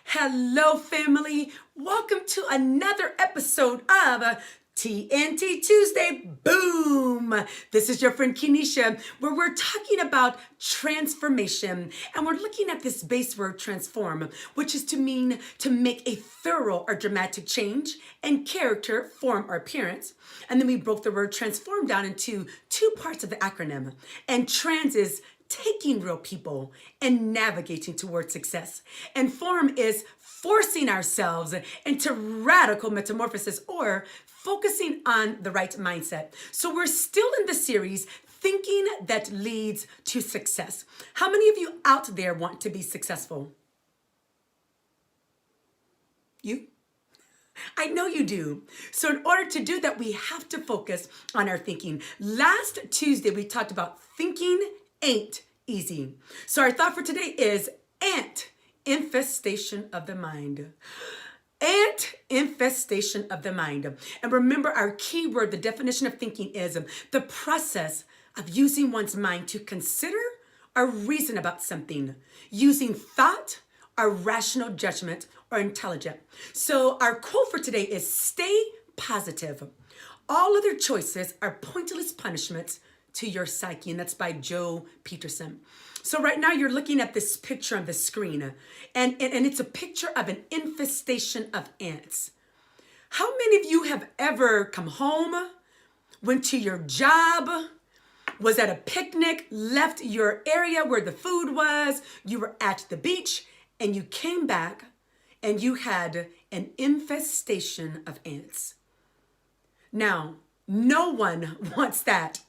Hello, family. Welcome to another episode of TNT Tuesday. Boom! This is your friend Kenesha, where we're talking about transformation. And we're looking at this base word transform, which is to mean to make a thorough or dramatic change in character, form, or appearance. And then we broke the word transform down into two parts of the acronym. And trans is taking real people and navigating towards success. And form is forcing ourselves into radical metamorphosis or focusing on the right mindset. So we're still in the series, Thinking That Leads to Success. How many of you out there want to be successful? You? I know you do. So in order to do that, we have to focus on our thinking. Last Tuesday, we talked about thinking ain't easy. So our thought for today is ant, infestation of the mind. Ant, infestation of the mind. And remember our key word, the definition of thinking is the process of using one's mind to consider or reason about something, using thought or rational judgment or intelligence. So our quote for today is stay positive. All other choices are pointless punishments to your psyche, and that's by Joe Peterson. So right now you're looking at this picture on the screen, and it's a picture of an infestation of ants. How many of you have ever come home, went to your job, was at a picnic, left your area where the food was, you were at the beach, and you came back and you had an infestation of ants? Now, no one wants that,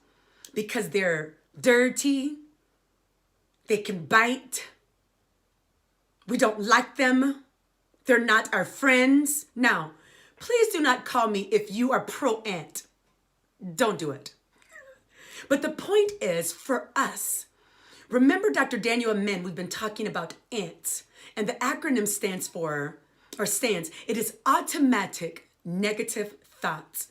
because they're dirty, they can bite, we don't like them, they're not our friends. Now, please do not call me if you are pro-ant. Don't do it. But the point is, for us, remember Dr. Daniel Amen, we've been talking about ants, and the acronym it is automatic negative thoughts.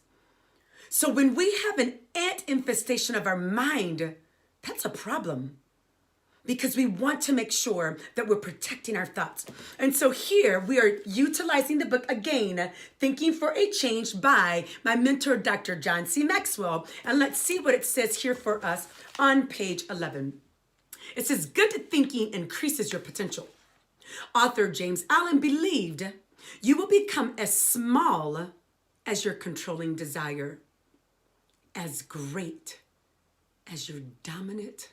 So when we have an ant infestation of our mind, that's a problem, because we want to make sure that we're protecting our thoughts. And so here we are utilizing the book again, Thinking for a Change by my mentor, Dr. John C. Maxwell. And let's see what it says here for us on page 11. It says, good thinking increases your potential. Author James Allen believed you will become as small as your controlling desire, as great as your dominant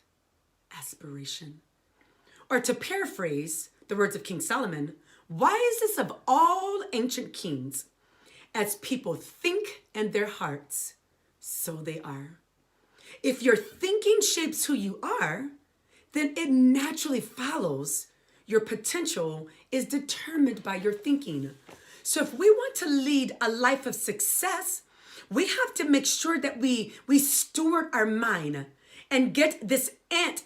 aspiration. Or to paraphrase the words of King Solomon, wisest of all ancient kings, as people think in their hearts, so they are. If your thinking shapes who you are, then it naturally follows your potential is determined by your thinking. So if we want to lead a life of success, we have to make sure that we steward our mind and get this ant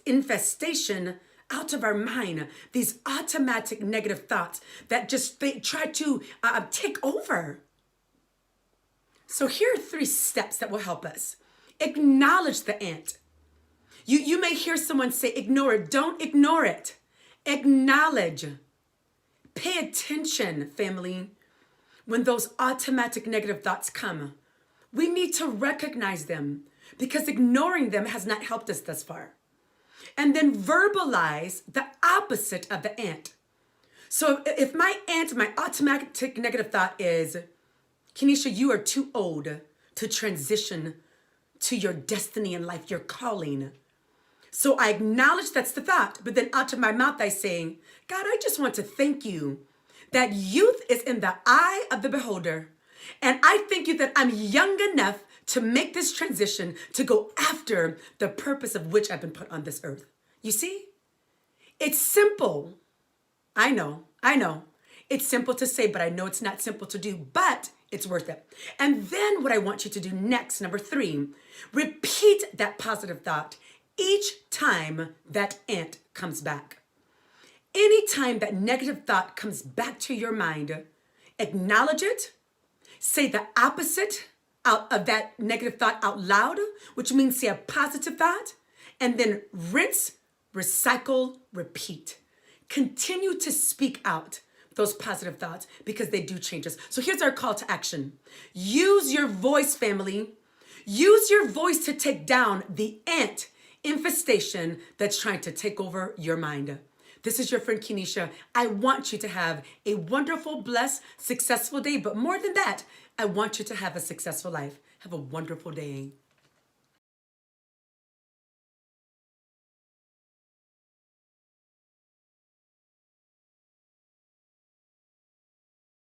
infestation out of our mind, these automatic negative thoughts that they try to take over. So here are 3 steps that will help us. Acknowledge the ant. You may hear someone say, ignore it. Don't ignore it. Acknowledge. Pay attention, family. When those automatic negative thoughts come, we need to recognize them, because ignoring them has not helped us thus far. And then verbalize the opposite of the ant. So if my automatic negative thought is, Kenesha, you are too old to transition to your destiny in life, your calling. So I acknowledge that's the thought, but then out of my mouth I say, God, I just want to thank you that youth is in the eye of the beholder. And I thank you that I'm young enough to make this transition to go after the purpose of which I've been put on this earth. You see? It's simple. I know. It's simple to say, but I know it's not simple to do, but it's worth it. And then what I want you to do next, number 3, repeat that positive thought each time that ant comes back. Anytime that negative thought comes back to your mind, acknowledge it, say the opposite out of that negative thought out loud, which means say a positive thought, and then rinse, recycle, repeat. continue to speak out those positive thoughts because they do change us. So here's our call to action. Use your voice, family. Use your voice to take down the ant infestation that's trying to take over your mind. This is your friend Kenesha. I want you to have a wonderful, blessed, successful day. But more than that, I want you to have a successful life. Have a wonderful day.